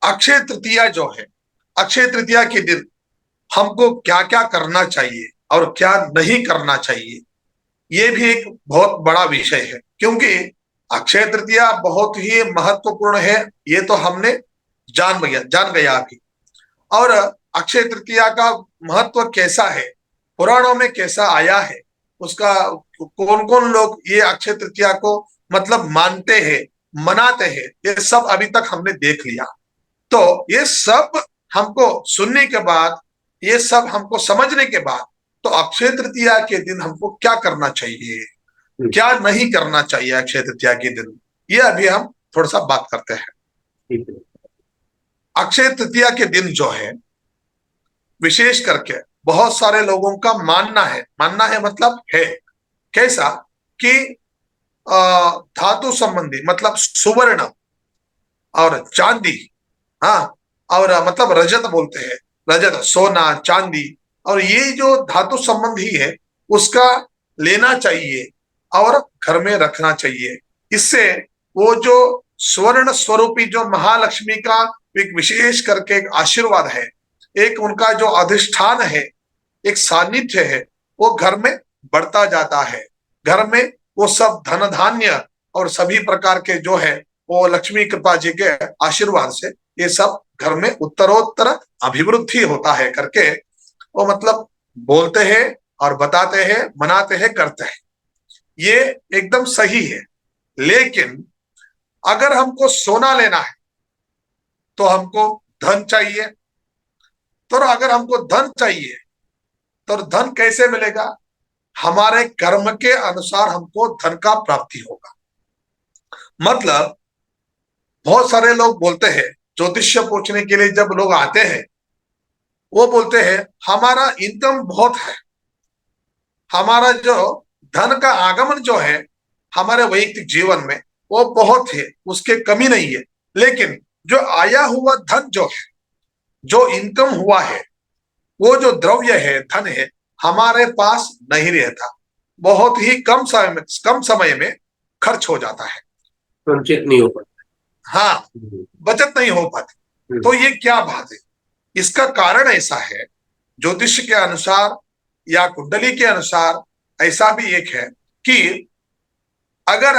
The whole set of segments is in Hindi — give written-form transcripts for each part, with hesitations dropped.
अक्षय तृतीया जो है, अक्षय तृतीया के दिन हमको क्या क्या करना चाहिए और क्या नहीं करना चाहिए, ये भी एक बहुत बड़ा विषय है। क्योंकि अक्षय तृतीया बहुत ही महत्वपूर्ण है, ये तो हमने जान गया अभी। और अक्षय तृतीया का महत्व कैसा है, पुराणों में कैसा आया है, उसका कौन कौन लोग ये अक्षय तृतीया को मतलब मानते हैं, मनाते हैं, ये सब अभी तक हमने देख लिया। तो ये सब हमको सुनने के बाद, ये सब हमको समझने के बाद, तो अक्षय तृतीया के दिन हमको क्या करना चाहिए, हम्म, क्या नहीं करना चाहिए अक्षय तृतीया के दिन, ये अभी हम थोड़ा सा बात करते हैं। ठीक है। अक्षय तृतीया के दिन जो है, विशेष करके बहुत सारे लोगों का मानना है मतलब है कैसा कि धातु संबंधी मतलब सुवर्ण और चांदी, हाँ, और मतलब रजत बोलते हैं, रजत सोना चांदी, और ये जो धातु संबंधी है उसका लेना चाहिए और घर में रखना चाहिए। इससे वो जो स्वर्ण स्वरूपी जो महालक्ष्मी का एक विशेष करके एक आशीर्वाद है, एक उनका जो अधिष्ठान है, एक सानिध्य है, वो घर में बढ़ता जाता है। घर में वो सब धन धान्य और सभी प्रकार के जो है, वो लक्ष्मी कृपा जी के आशीर्वाद से ये सब घर में उत्तरोत्तर अभिवृद्धि होता है करके वो मतलब बोलते हैं और बताते हैं, मनाते हैं, करते हैं। ये एकदम सही है। लेकिन अगर हमको सोना लेना है तो हमको धन चाहिए। तो अगर हमको धन चाहिए तो धन कैसे मिलेगा? हमारे कर्म के अनुसार हमको धन का प्राप्ति होगा। मतलब बहुत सारे लोग बोलते हैं, ज्योतिष्य पूछने के लिए जब लोग आते हैं, वो बोलते हैं हमारा इनकम बहुत है, हमारा जो धन का आगमन जो है हमारे वैयक्तिक जीवन में वो बहुत है, उसके कमी नहीं है। लेकिन जो आया हुआ धन जो है, जो इनकम हुआ है, वो जो द्रव्य है, धन है, हमारे पास नहीं रहता, बहुत ही कम समय में खर्च हो जाता है। संचित नहीं हो पाता। हाँ, हम्म, बचत नहीं हो पाती। तो हम्म, ये क्या बात है? इसका कारण ऐसा है, ज्योतिष के अनुसार या कुंडली के अनुसार ऐसा भी एक है कि अगर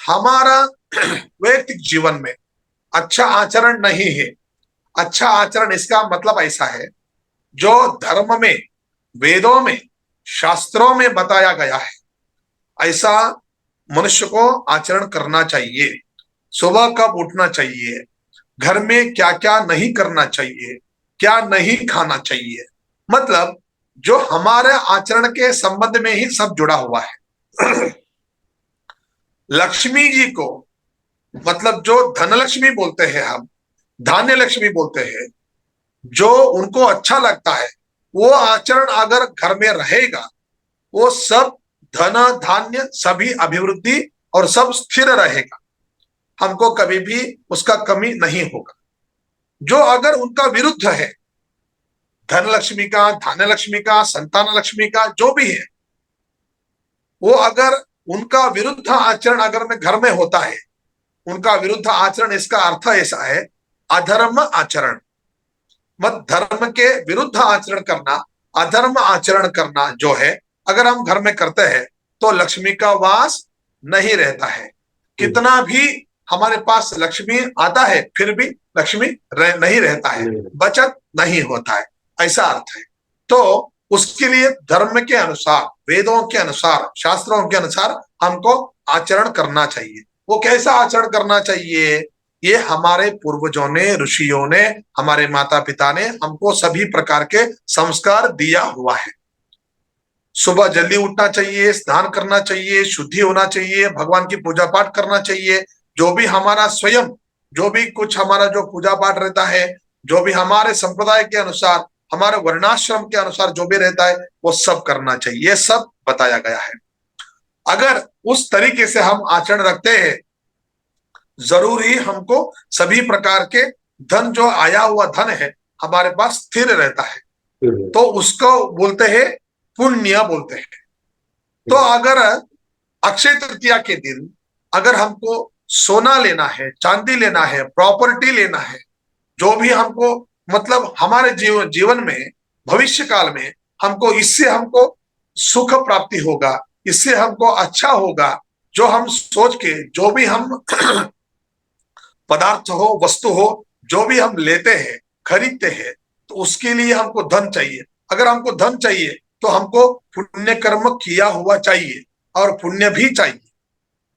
हमारा वैयक्तिक जीवन में अच्छा आचरण नहीं है, अच्छा आचरण इसका मतलब ऐसा है, जो धर्म में, वेदों में, शास्त्रों में बताया गया है, ऐसा मनुष्य को आचरण करना चाहिए। सुबह कब उठना चाहिए, घर में क्या क्या नहीं करना चाहिए, क्या नहीं खाना चाहिए, मतलब जो हमारे आचरण के संबंध में ही सब जुड़ा हुआ है। लक्ष्मी जी को मतलब जो धनलक्ष्मी बोलते हैं हम, धान्य लक्ष्मी बोलते हैं, जो उनको अच्छा लगता है वो आचरण अगर घर में रहेगा, वो सब धन धान्य सभी अभिवृद्धि और सब स्थिर रहेगा, हमको कभी भी उसका कमी नहीं होगा। जो अगर उनका विरुद्ध है, धन लक्ष्मी का, धान्य लक्ष्मी का, संतान लक्ष्मी का, जो भी है, वो अगर उनका विरुद्ध आचरण अगर में घर में होता है, उनका विरुद्ध आचरण इसका अर्थ ऐसा है, अधर्म आचरण, मत धर्म के विरुद्ध आचरण करना, अधर्म आचरण करना जो है, अगर हम घर में करते हैं तो लक्ष्मी का वास नहीं रहता है। हम्म, कितना भी हमारे पास लक्ष्मी आता है फिर भी लक्ष्मी नहीं रहता है, नहीं। बचत नहीं होता है, ऐसा अर्थ है। तो उसके लिए धर्म के अनुसार, वेदों के अनुसार, शास्त्रों के अनुसार हमको आचरण करना चाहिए। वो कैसा आचरण करना चाहिए? ये हमारे पूर्वजों ने, ऋषियों ने, हमारे माता पिता ने हमको सभी प्रकार के संस्कार दिया हुआ है। सुबह जल्दी उठना चाहिए, स्नान करना चाहिए, शुद्धि होना चाहिए, भगवान की पूजा पाठ करना चाहिए। जो भी हमारा स्वयं, जो भी कुछ हमारा जो पूजा पाठ रहता है, जो भी हमारे संप्रदाय के अनुसार, हमारे वर्णाश्रम के अनुसार जो भी रहता है, वो सब करना चाहिए। ये सब बताया गया है। अगर उस तरीके से हम आचरण रखते हैं, जरूर ही हमको सभी प्रकार के धन, जो आया हुआ धन है, हमारे पास स्थिर रहता है। हम्म, तो उसको बोलते हैं पुण्य बोलते हैं। तो हम्म, अगर अक्षय तृतीया के दिन अगर हमको सोना लेना है, चांदी लेना है, प्रॉपर्टी लेना है, जो भी हमको मतलब हमारे जीवन में भविष्य काल में हमको इससे हमको सुख प्राप्ति होगा, इससे हमको अच्छा होगा, जो हम सोच के जो भी हम पदार्थ हो, वस्तु हो, जो भी हम लेते हैं, खरीदते हैं, तो उसके लिए हमको धन चाहिए। अगर हमको धन चाहिए तो हमको पुण्य कर्म किया हुआ चाहिए और पुण्य भी चाहिए।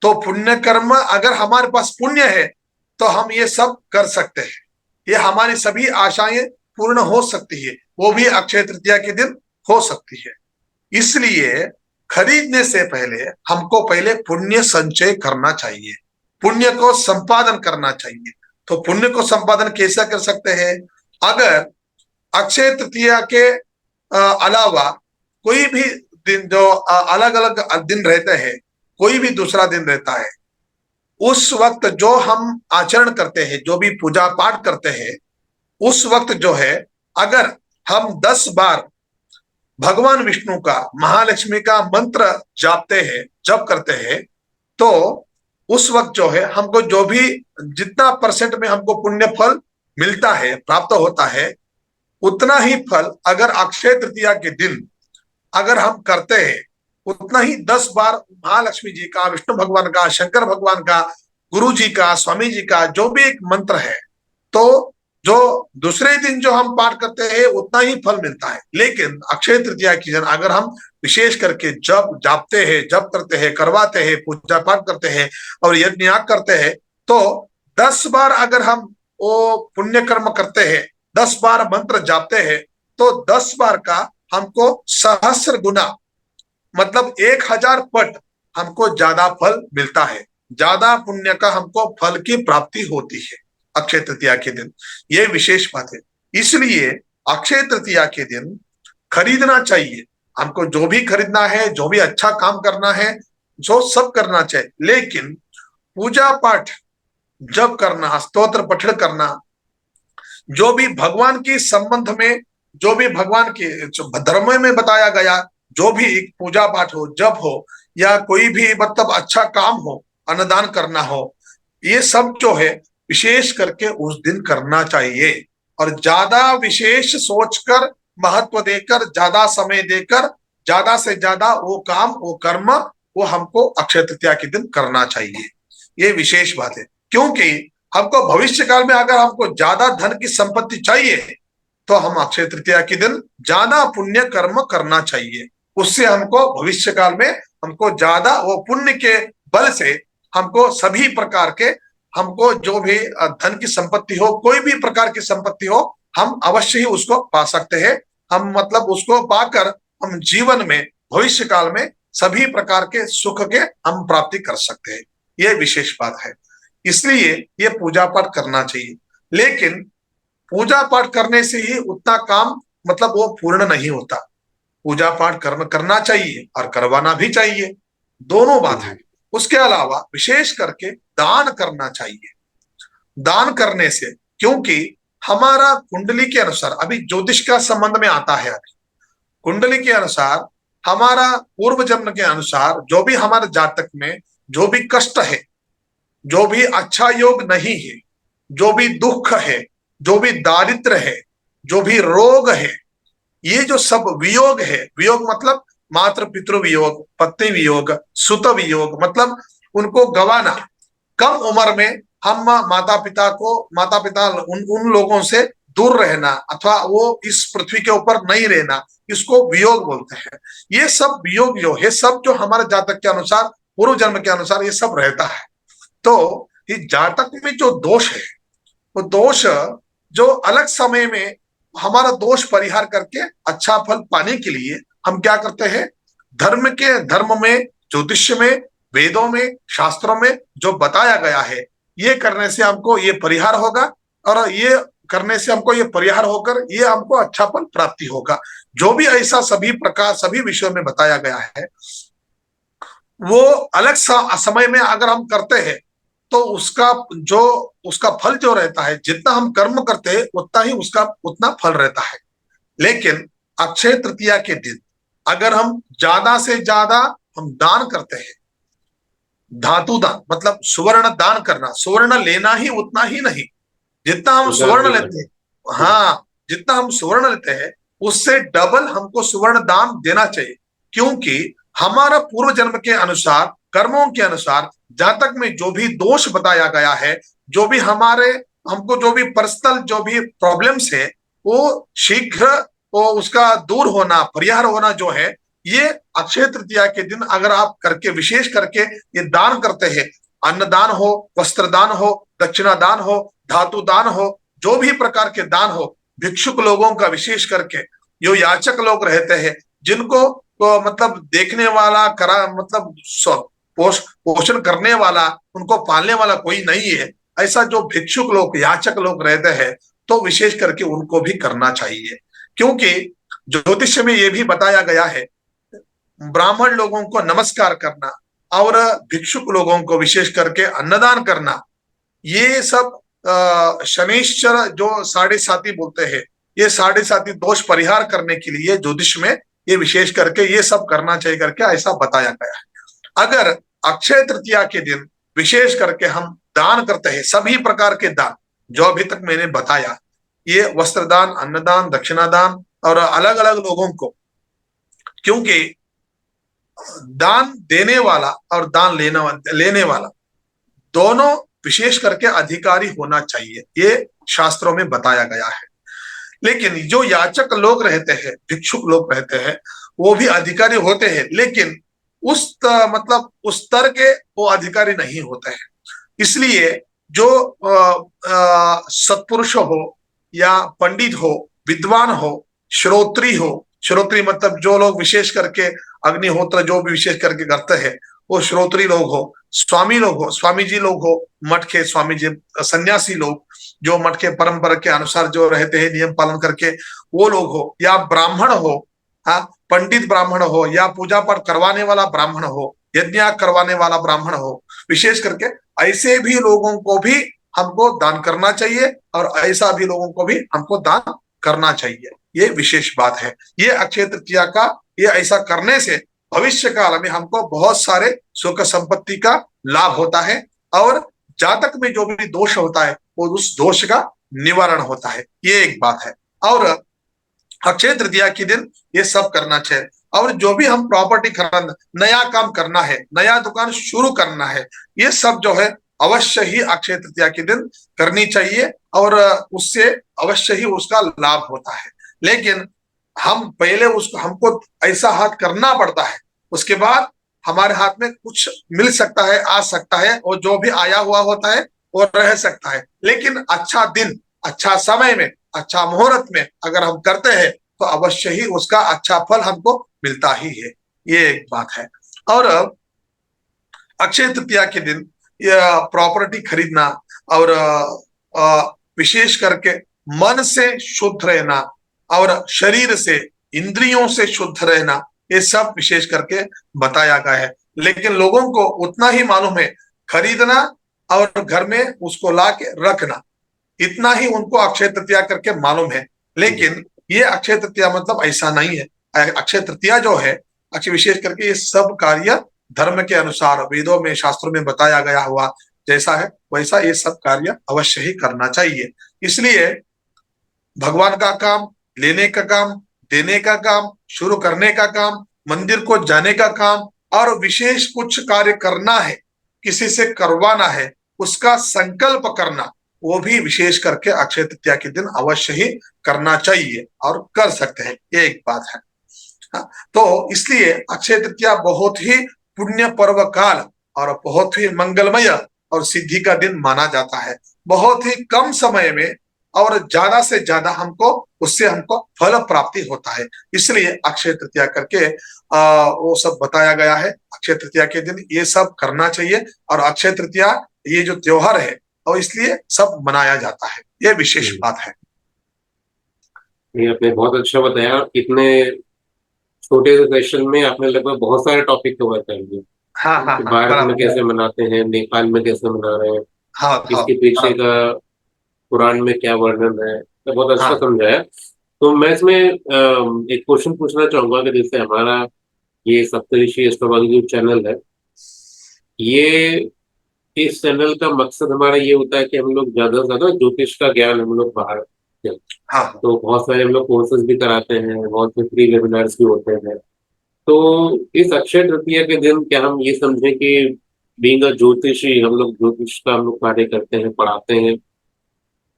तो पुण्य कर्म अगर हमारे पास पुण्य है तो हम ये सब कर सकते हैं, ये हमारी सभी आशाएं पूर्ण हो सकती है, वो भी अक्षय तृतीया के दिन हो सकती है। इसलिए खरीदने से पहले हमको पहले पुण्य संचय करना चाहिए, पुण्य को संपादन करना चाहिए। तो पुण्य को संपादन कैसे कर सकते हैं? अगर अक्षय तृतीया के अलावा कोई भी दिन जो अलग अलग दिन रहते हैं, कोई भी दूसरा दिन रहता है, उस वक्त जो हम आचरण करते हैं, जो भी पूजा पाठ करते हैं, उस वक्त जो है अगर हम 10 बार भगवान विष्णु का, महालक्ष्मी का मंत्र जापते हैं, जप करते हैं, तो उस वक्त जो है हमको जो भी जितना परसेंट में हमको पुण्य फल मिलता है, प्राप्त होता है, उतना ही फल अगर अक्षय तृतीया के दिन अगर हम करते हैं, उतना ही 10 बार महालक्ष्मी जी का, विष्णु भगवान का, शंकर भगवान का, गुरु जी का, स्वामी जी का जो भी एक मंत्र है, तो जो दूसरे दिन जो हम पाठ करते हैं उतना ही फल मिलता है। लेकिन अक्षय तृतीया की दिन अगर हम विशेष करके जब जापते हैं, जप करते हैं, करवाते हैं, पूजा पाठ करते हैं और यज्ञ याग करते हैं, तो 10 बार अगर हम वो पुण्य कर्म करते हैं, 10 बार मंत्र जापते हैं, तो 10 बार का हमको सहस्र गुना मतलब 1000 पट हमको ज्यादा फल मिलता है, ज्यादा पुण्य का हमको फल की प्राप्ति होती है अक्षय तृतीया के दिन। ये विशेष बात है। इसलिए अक्षय तृतीया के दिन खरीदना चाहिए, हमको जो भी खरीदना है, जो भी अच्छा काम करना है, जो सब करना चाहिए। लेकिन पूजा पाठ जब करना, स्तोत्र पठन करना, जो भी भगवान के संबंध में, जो भी भगवान के धर्म में बताया गया, जो भी एक पूजा पाठ हो, जप हो, या कोई भी मतलब अच्छा काम हो, अन्नदान करना हो, ये सब जो है विशेष करके उस दिन करना चाहिए। और ज्यादा विशेष सोचकर, महत्व देकर, ज्यादा समय देकर, ज्यादा से ज्यादा वो काम, वो कर्म, वो हमको अक्षय तृतीया के दिन करना चाहिए। ये विशेष बात है, क्योंकि हमको भविष्य काल में अगर हमको ज्यादा धन की संपत्ति चाहिए तो हम अक्षय तृतीया के दिन ज्यादा पुण्य कर्म करना चाहिए। उससे हमको भविष्य काल में हमको ज्यादा वो पुण्य के बल से हमको सभी प्रकार के, हमको जो भी धन की संपत्ति हो, कोई भी प्रकार की संपत्ति हो, हम अवश्य ही उसको पा सकते हैं। हम मतलब उसको पाकर हम जीवन में, भविष्य काल में सभी प्रकार के सुख के हम प्राप्ति कर सकते हैं। ये विशेष बात है। इसलिए ये पूजा पाठ करना चाहिए। लेकिन पूजा पाठ करने से ही उतना काम मतलब वो पूर्ण नहीं होता। पूजा पाठ कर्म करना चाहिए और करवाना भी चाहिए, दोनों बात है। उसके अलावा विशेष करके दान करना चाहिए। दान करने से, क्योंकि हमारा कुंडली के अनुसार, अभी ज्योतिष का संबंध में आता है, अभी कुंडली के अनुसार, हमारा पूर्व जन्म के अनुसार जो भी हमारे जातक में जो भी कष्ट है, जो भी अच्छा योग नहीं है, जो भी दुख है, जो भी दारिद्र है, जो भी रोग है, ये जो सब वियोग है, वियोग मतलब मातृ पितृ वियोग, पत्नी वियोग, सुत वियोग, मतलब उनको गवाना, कम उम्र में हम माता पिता उन लोगों से दूर रहना, अथवा वो इस पृथ्वी के ऊपर नहीं रहना, इसको वियोग बोलते हैं। ये सब वियोग जो है, सब जो हमारे जातक के अनुसार, पूर्व जन्म के अनुसार ये सब रहता है। तो ये जातक में जो दोष है, वो दोष जो अलग समय में हमारा दोष परिहार करके अच्छा फल पाने के लिए हम क्या करते हैं, धर्म में, ज्योतिष में, वेदों में, शास्त्रों में जो बताया गया है, ये करने से हमको ये परिहार होगा, और ये करने से हमको ये परिहार होकर ये हमको अच्छा फल प्राप्ति होगा। जो भी ऐसा सभी प्रकार, सभी विषयों में बताया गया है, वो अलग समय में अगर हम करते हैं तो उसका फल जो रहता है, जितना हम कर्म करते हैं उतना ही उसका उतना फल रहता है। लेकिन अक्षय तृतीया के दिन अगर हम ज्यादा से ज्यादा हम दान करते हैं, धातु दान मतलब सुवर्ण दान करना, सुवर्ण लेना ही उतना ही नहीं, जितना हम उदार सुवर्ण भी लेते करते हैं, हैं। हाँ, जितना हम सुवर्ण लेते हैं उससे डबल हमको सुवर्ण दान देना चाहिए। क्योंकि हमारा पूर्व जन्म के अनुसार, कर्मों के अनुसार, जातक में जो भी दोष बताया गया है, जो भी हमारे, हमको जो भी पर्सनल जो भी प्रॉब्लम्स है, वो शीघ्र वो उसका दूर होना, परिहार होना जो है, ये अक्षय तृतीया के दिन अगर आप करके, विशेष करके ये दान करते हैं, अन्नदान हो, वस्त्र दान हो, दक्षिणा दान हो, धातु दान हो, जो भी प्रकार के दान हो, भिक्षुक लोगों का विशेष करके, जो याचक लोग रहते हैं, जिनको तो मतलब देखने वाला, करा मतलब पोषण करने वाला, उनको पालने वाला कोई नहीं है, ऐसा जो भिक्षुक लोग, याचक लोग रहते हैं, तो विशेष करके उनको भी करना चाहिए। क्योंकि ज्योतिष में ये भी बताया गया है, ब्राह्मण लोगों को नमस्कार करना और भिक्षुक लोगों को विशेष करके अन्नदान करना, ये सब शनिश्चर जो साढ़े साती बोलते हैं, ये साढ़े साती दोष परिहार करने के लिए ज्योतिष में ये विशेष करके ये सब करना चाहिए करके ऐसा बताया गया है। अगर अक्षय तृतीया के दिन विशेष करके हम दान करते हैं, सभी प्रकार के दान जो अभी तक मैंने बताया, ये वस्त्र दान, अन्नदान, दक्षिणा दान, और अलग अलग लोगों को, क्योंकि दान देने वाला और दान लेने वाला दोनों विशेष करके अधिकारी होना चाहिए, ये शास्त्रों में बताया गया है। लेकिन जो याचक लोग रहते हैं, भिक्षुक लोग रहते हैं, वो भी अधिकारी होते हैं, लेकिन मतलब उस स्तर के वो अधिकारी नहीं होते हैं। इसलिए जो सत्पुरुष हो या पंडित हो, विद्वान हो, श्रोत्री हो, श्रोत्री मतलब जो लोग विशेष करके अग्निहोत्र जो भी विशेष करके करते हैं, वो श्रोत्री लोग हो, स्वामी लोग हो, स्वामी जी लोग हो, मठ के स्वामी जी, सन्यासी लोग जो मठ के परंपरा के अनुसार जो रहते हैं, नियम पालन करके, वो लोग हो, या ब्राह्मण हो, हाँ, पंडित ब्राह्मण हो, या पूजा पाठ करवाने वाला ब्राह्मण हो, यज्ञ करवाने वाला ब्राह्मण हो, विशेष करके ऐसे भी लोगों को भी हमको दान करना चाहिए, और ऐसा भी लोगों को भी हमको दान करना चाहिए। ये विशेष बात है। ये अक्षय तृतीया का, ये ऐसा करने से भविष्य काल में हमको बहुत सारे सुख संपत्ति का लाभ होता है, और जातक में जो भी दोष होता है वो उस दोष का निवारण होता है। ये एक बात है। और अक्षय तृतीया के दिन ये सब करना चाहिए। और जो भी हम प्रॉपर्टी खरीदना, नया काम करना है, नया दुकान शुरू करना है, ये सब जो है अवश्य ही अक्षय तृतीया के दिन करनी चाहिए, और उससे अवश्य ही उसका लाभ होता है। लेकिन हम पहले उसको, हमको ऐसा हाथ करना पड़ता है, उसके बाद हमारे हाथ में कुछ मिल सकता है, आ सकता है, और जो भी आया हुआ होता है वो रह सकता है। लेकिन अच्छा दिन, अच्छा समय में, अच्छा मुहूर्त में अगर हम करते हैं तो अवश्य ही उसका अच्छा फल हमको मिलता ही है। ये एक बात है। और अक्षय तृतीया के दिन यह प्रॉपर्टी खरीदना, और विशेष करके मन से शुद्ध रहना, और शरीर से, इंद्रियों से शुद्ध रहना, ये सब विशेष करके बताया गया है। लेकिन लोगों को उतना ही मालूम है, खरीदना और घर में उसको ला के रखना, इतना ही उनको अक्षय तृतीया करके मालूम है। लेकिन ये अक्षय तृतीया मतलब ऐसा नहीं है। अक्षय तृतीया जो है, अक्षय विशेष करके ये सब कार्य धर्म के अनुसार, वेदों में, शास्त्रों में बताया गया हुआ जैसा है, वैसा ये सब कार्य अवश्य ही करना चाहिए। इसलिए भगवान का काम, लेने का काम, देने का काम, शुरू करने का काम, मंदिर को जाने का काम, और विशेष कुछ कार्य करना है, किसी से करवाना है, उसका संकल्प करना, वो भी विशेष करके अक्षय तृतीया के दिन अवश्य ही करना चाहिए, और कर सकते हैं। ये एक बात है। हाँ, तो इसलिए अक्षय तृतीया बहुत ही पुण्य पर्व काल और बहुत ही मंगलमय और सिद्धि का दिन माना जाता है। बहुत ही कम समय में और ज्यादा से ज्यादा हमको उससे हमको फल प्राप्ति होता है। इसलिए अक्षय तृतीया करके वो सब बताया गया है। अक्षय तृतीया के दिन ये सब करना चाहिए, और अक्षय तृतीया ये जो त्योहार है और इसलिए सब मनाया जाता है। ये विशेष बात है। ये आपने बहुत अच्छा बताया। इतने छोटे से क्वेश्चन में आपने लगभग बहुत सारे टॉपिक कवर कर दिए हाँ हाँ कि हाँ, भारत में बराबर। कैसे मनाते हैं, नेपाल में कैसे मना रहे हैं, हाँ हाँ, इसके पीछे बराबर। का पुराण में क्या वर्णन है, तो बहुत अच्छा हाँ समझाया। तो मैं इसमें एक क्वेश्चन पूछना चाहूंगा कि जैसे हमारा ये सप्तऋषि एस्ट्रोलॉजी जो चैनल है, ये इस चैनल का मकसद हमारा ये होता है कि हम लोग ज्यादा से ज्यादा ज्योतिष का ज्ञान हम लोग बाहर दें। हाँ। तो बहुत सारे हम लोग कोर्सेज भी कराते हैं, बहुत से फ्री वेबिनार्स भी होते हैं। तो इस अक्षय तृतीया के दिन क्या हम ये समझें कि बीइंग अ ज्योतिषी, हम लोग ज्योतिष का हम लोग कार्य करते हैं, पढ़ाते हैं,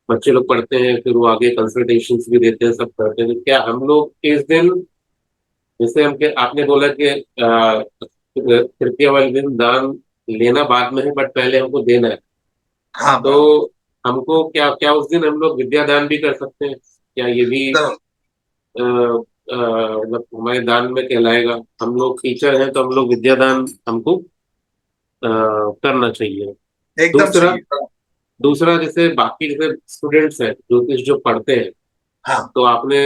बच्चे लोग पढ़ते हैं, फिर वो आगे कंसल्टेशंस भी देते हैं, सब करते हैं। तो क्या हम लोग इस दिन, जैसे आपने बोला कि तृतीया वाले दिन दान लेना बाद में है, बट पहले हमको देना है। हाँ तो बराबर। हमको क्या क्या उस दिन हम लोग विद्या दान भी कर सकते हैं? क्या ये भी जरूर। मतलब हमारे दान में कहलाएगा? हम लोग टीचर हैं तो हम लोग विद्या दान हमको करना चाहिए। एकदम दूसरा, सही है। जैसे बाकी जैसे स्टूडेंट्स हैं ज्योतिष जो पढ़ते हैं, हाँ। तो आपने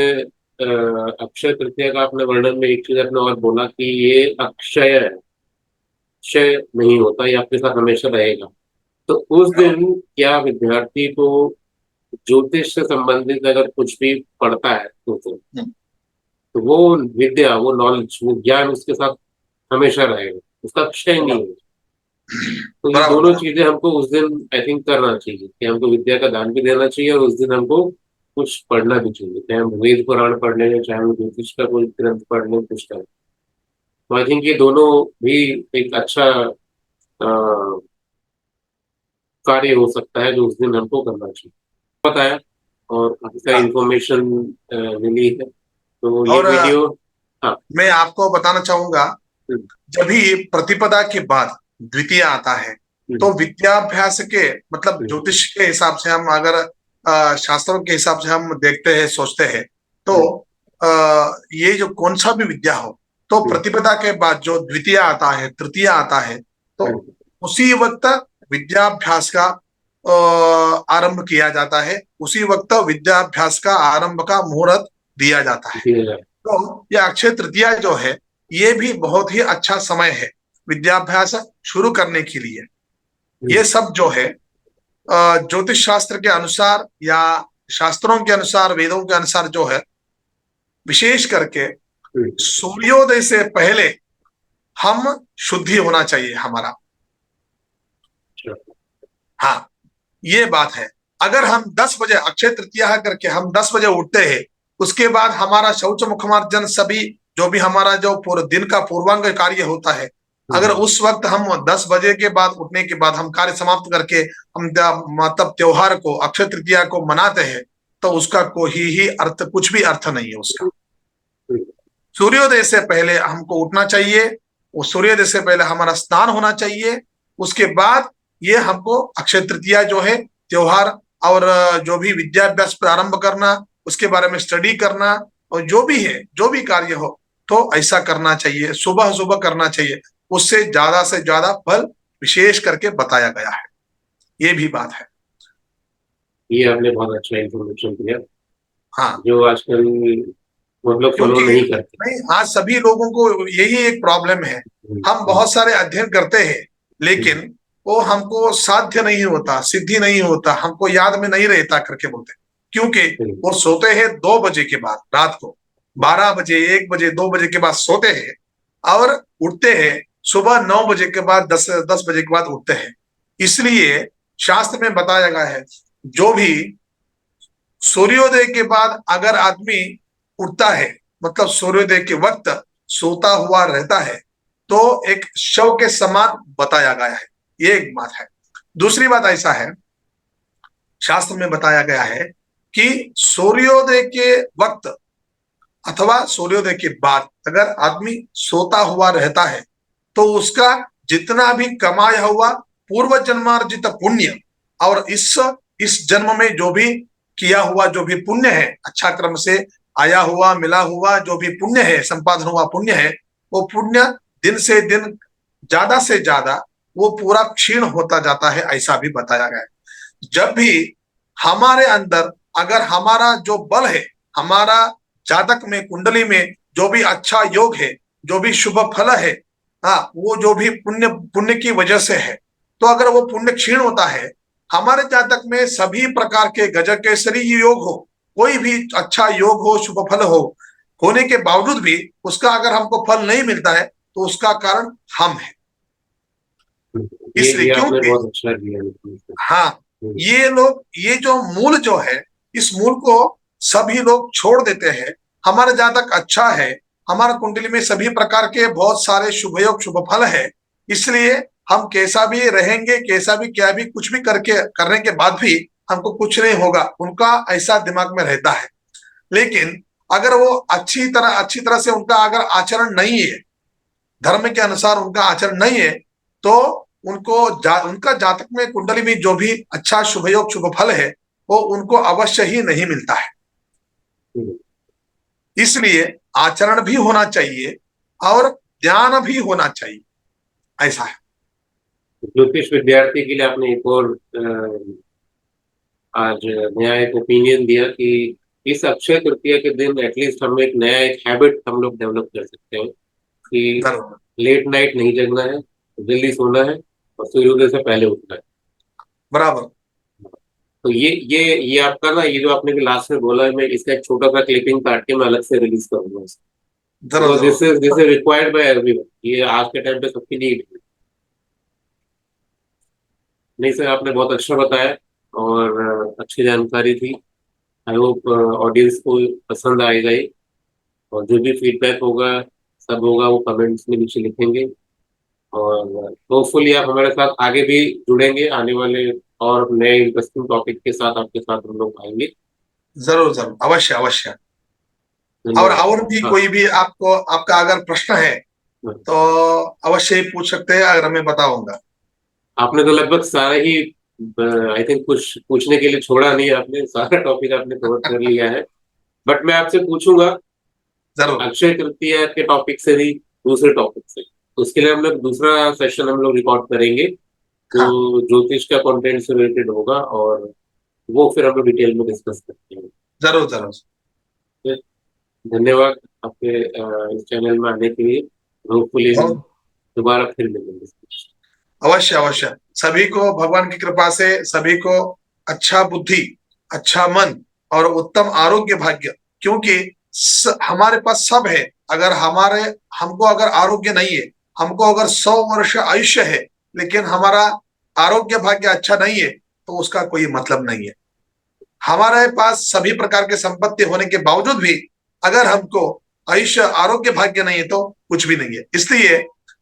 अक्षय तृतीया का आपने वर्णन में एक चीज आपने और बोला कि ये अक्षय है, क्षय नहीं होता, ये आपके साथ हमेशा रहेगा। तो उस जरूर। दिन क्या विद्यार्थी को ज्योतिष से संबंधित अगर कुछ भी पढ़ता है हम्म। तो वो विद्या, वो नॉलेज, वो ज्ञान उसके साथ हमेशा रहेगा, उसका क्षय नहीं बराबर होगा। तो ये बराबर दोनों बराबर। चीजें हमको उस दिन आई थिंक करना चाहिए कि हमको विद्या का दान भी देना चाहिए, और उस दिन हमको कुछ पढ़ना भी चाहिए, चाहे हम वेद पुराण पढ़ लें, चाहे हम ज्योतिष का कोई ग्रंथ पढ़ लें, कुछ करें। तो आई थिंक ये दोनों भी एक अच्छा कार्य हो सकता है जो उस दिन हमको करना चाहिए। बताया, और काफी सारी हाँ। इंफॉर्मेशन मिली है। तो ये और वीडियो, हाँ। मैं आपको बताना चाहूंगा, हम्म, जब भी प्रतिपदा के बाद द्वितीय आता है, हम्म, तो विद्याभ्यास के मतलब हम्म, ज्योतिष के हिसाब से हम अगर शास्त्रों के हिसाब से हम देखते हैं, सोचते हैं, तो हम्म, ये जो कौन सा भी विद्या हो, तो हम्म, प्रतिपदा के बाद जो द्वितीय आता है, तृतीय आता है, तो हम्म, उसी वक्त विद्याभ्यास का आरंभ किया जाता है, उसी वक्त विद्याभ्यास का आरंभ का मुहूर्त दिया जाता है। दिया जाए। तो यह अक्षय तृतीया जो है, ये भी बहुत ही अच्छा समय है विद्याभ्यास शुरू करने के लिए। हम्म, ये सब जो है ज्योतिष शास्त्र के अनुसार या शास्त्रों के अनुसार, वेदों के अनुसार जो है, विशेष करके हम्म, सूर्योदय से पहले हम शुद्धि होना चाहिए हमारा। अच्छा, हाँ, ये बात है। अगर हम 10 बजे अक्षय तृतीया करके हम 10 बजे उठते हैं, उसके बाद हमारा शौच मुखमार्जन सभी जो भी हमारा जो पूरे दिन का पूर्वांग कार्य होता है, अगर हम्म, उस वक्त हम 10 बजे के बाद उठने के बाद हम कार्य समाप्त करके हम मतलब त्योहार को अक्षय तृतीया को मनाते हैं, तो उसका कोई ही अर्थ, कुछ भी अर्थ नहीं है उसका। हम्म, सूर्योदय से पहले हमको उठना चाहिए, वो सूर्योदय से पहले हमारा स्नान होना चाहिए। उसके बाद ये हमको अक्षय तृतीया जो है त्योहार, और जो भी विद्याभ्यास प्रारंभ करना, उसके बारे में स्टडी करना, और जो भी है, जो भी कार्य हो, तो ऐसा करना चाहिए, सुबह सुबह करना चाहिए। उससे ज्यादा से ज्यादा फल विशेष करके बताया गया है। ये भी बात है। ये आपने बहुत अच्छा इंफॉर्मेशन दिया, हाँ। जो आजकल बहुत लोग फॉलो क्योंकि नहीं करते। नहीं, आज सभी लोगों को यही एक प्रॉब्लम है। हम्म, हम हम्म, बहुत सारे अध्ययन करते हैं, हम्म, लेकिन वो हमको साध्य नहीं होता, सिद्धि नहीं होता, हमको याद में नहीं रहता करके बोलते हैं। क्योंकि हम्म, वो सोते हैं 2 बजे के बाद, रात को 12 बजे, 1 बजे, 2 बजे के बाद सोते हैं, और उठते हैं सुबह 9 बजे के बाद, 10 10 बजे के बाद उठते हैं। इसलिए शास्त्र में बताया गया है, जो भी सूर्योदय के बाद अगर आदमी उठता है, मतलब सूर्योदय के वक्त सोता हुआ रहता है, तो एक शव के समान बताया गया है। ये एक बात है। दूसरी बात ऐसा है, शास्त्र में बताया गया है कि सूर्योदय के वक्त अथवा सूर्योदय के बाद अगर आदमी सोता हुआ रहता है, तो उसका जितना भी कमाया हुआ पूर्व जन्मार्जित पुण्य, और इस जन्म में जो भी किया हुआ जो भी पुण्य है, अच्छा क्रम से आया हुआ मिला हुआ जो भी पुण्य है, संपादन हुआ पुण्य है, वो पुण्य दिन से दिन, ज्यादा से ज्यादा वो पूरा क्षीण होता जाता है, ऐसा भी बताया गया है। जब भी हमारे अंदर अगर हमारा जो बल है, हमारा जातक में, कुंडली में जो भी अच्छा योग है, जो भी शुभ फल है, हाँ, वो जो भी पुण्य पुण्य की वजह से है, तो अगर वो पुण्य क्षीण होता है, हमारे जातक में सभी प्रकार के गज केसरी योग हो, कोई भी अच्छा योग हो, शुभ फल हो, होने के बावजूद भी उसका अगर हमको फल नहीं मिलता है, तो उसका कारण हम है। इसलिए ये आपने क्योंकि बहुत अच्छा किया बिल्कुल। हाँ, ये लोग ये जो मूल जो है, इस मूल को सभी लोग छोड़ देते हैं। हमारा जातक अच्छा है, हमारा कुंडली में सभी प्रकार के बहुत सारे शुभ योग शुभ फल है, इसलिए हम कैसा भी रहेंगे, कैसा भी क्या भी कुछ भी करके करने के बाद भी हमको कुछ नहीं होगा, उनका ऐसा दिमाग में रहता है। लेकिन अगर वो अच्छी तरह से उनका अगर आचरण नहीं है, धर्म के अनुसार उनका आचरण नहीं है, तो उनका जातक में कुंडली में जो भी अच्छा शुभ योग शुभ फल है, वो उनको अवश्य ही नहीं मिलता है। इसलिए आचरण भी होना चाहिए और ज्ञान भी होना चाहिए, ऐसा है। ज्योतिष विद्यार्थी के लिए आपने एक और आज नया एक ओपिनियन दिया कि इस अक्षय तृतीया के दिन एटलीस्ट हम एक नया एक हैबिट हम लोग डेवलप कर सकते हैं कि जरूर। लेट नाइट नहीं जगना है, जल्दी सोना है और सूर्योदय से पहले उठना है। बराबर। तो ये आपका ना, ये जो आपने लास्ट में बोला है, मैं इसका एक छोटा सा क्लिपिंग काट के मैं अलग से रिलीज करूंगा, जरूर बिकॉज जरूर। This is required by everyone, ये आज के टाइम पे सबकी नीड है। नहीं सर, आपने बहुत अच्छा बताया और अच्छी जानकारी थी। आई होप ऑडियंस को पसंद आएगा ये, और जो भी फीडबैक होगा सब होगा वो कमेंट्स में नीचे लिखेंगे। और होपफुली आप हमारे साथ आगे भी जुड़ेंगे, आने वाले और नए इंटरेस्टिंग टॉपिक के साथ आपके साथ हम लोग आएंगे। जरूर जरूर, अवश्य अवश्य। धन्यवाद। और भी हाँ, कोई भी आपको आपका अगर प्रश्न है हाँ। तो अवश्य ही पूछ सकते हैं, अगर मैं बताऊंगा। आपने तो लगभग सारा ही, आई थिंक कुछ पूछने के लिए छोड़ा नहीं है, आपने सारा टॉपिक आपने कवर कर लिया है। बट मैं आपसे पूछूंगा जरूर। अक्षय तृतीया के टॉपिक से नहीं, दूसरे टॉपिक से। तो उसके लिए हम लोग दूसरा सेशन हम लोग रिकॉर्ड करेंगे हाँ। जो ज्योतिष का कंटेंट से रिलेटेड होगा, और वो फिर हम लोग डिटेल में डिस्कस करते हैं। जरूर जरूर। तो धन्यवाद आपके इस चैनल में आने के लिए। होपफुली हम बहुत दोबारा फिर मिलेंगे। अवश्य अवश्य। सभी को भगवान की कृपा से सभी को अच्छा बुद्धि, अच्छा मन और उत्तम आरोग्य भाग्य, क्योंकि हमारे पास सब है। अगर हमको अगर आरोग्य नहीं है, हमको अगर 100 वर्ष आयुष्य है, लेकिन हमारा आरोग्य भाग्य अच्छा नहीं है, तो उसका कोई मतलब नहीं है। हमारे पास सभी प्रकार के संपत्ति होने के बावजूद भी अगर हमको आयुष्य आरोग्य भाग्य नहीं है, तो कुछ भी नहीं है। इसलिए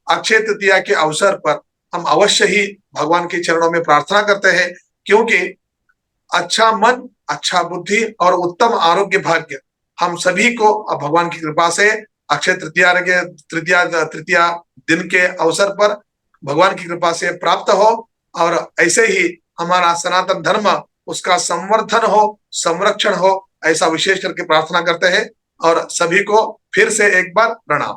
अक्षय तृतीया के अवसर पर हम अवश्य ही भगवान के चरणों में प्रार्थना करते हैं, क्योंकि अच्छा मन, अच्छा बुद्धि और उत्तम आरोग्य भाग्य हम सभी को अब भगवान की कृपा से अक्षय तृतीया दिन के अवसर पर भगवान की कृपा से प्राप्त हो, और ऐसे ही हमारा सनातन धर्म उसका संवर्धन हो, संरक्षण हो, ऐसा विशेष करके प्रार्थना करते हैं। और सभी को फिर से एक बार प्रणाम।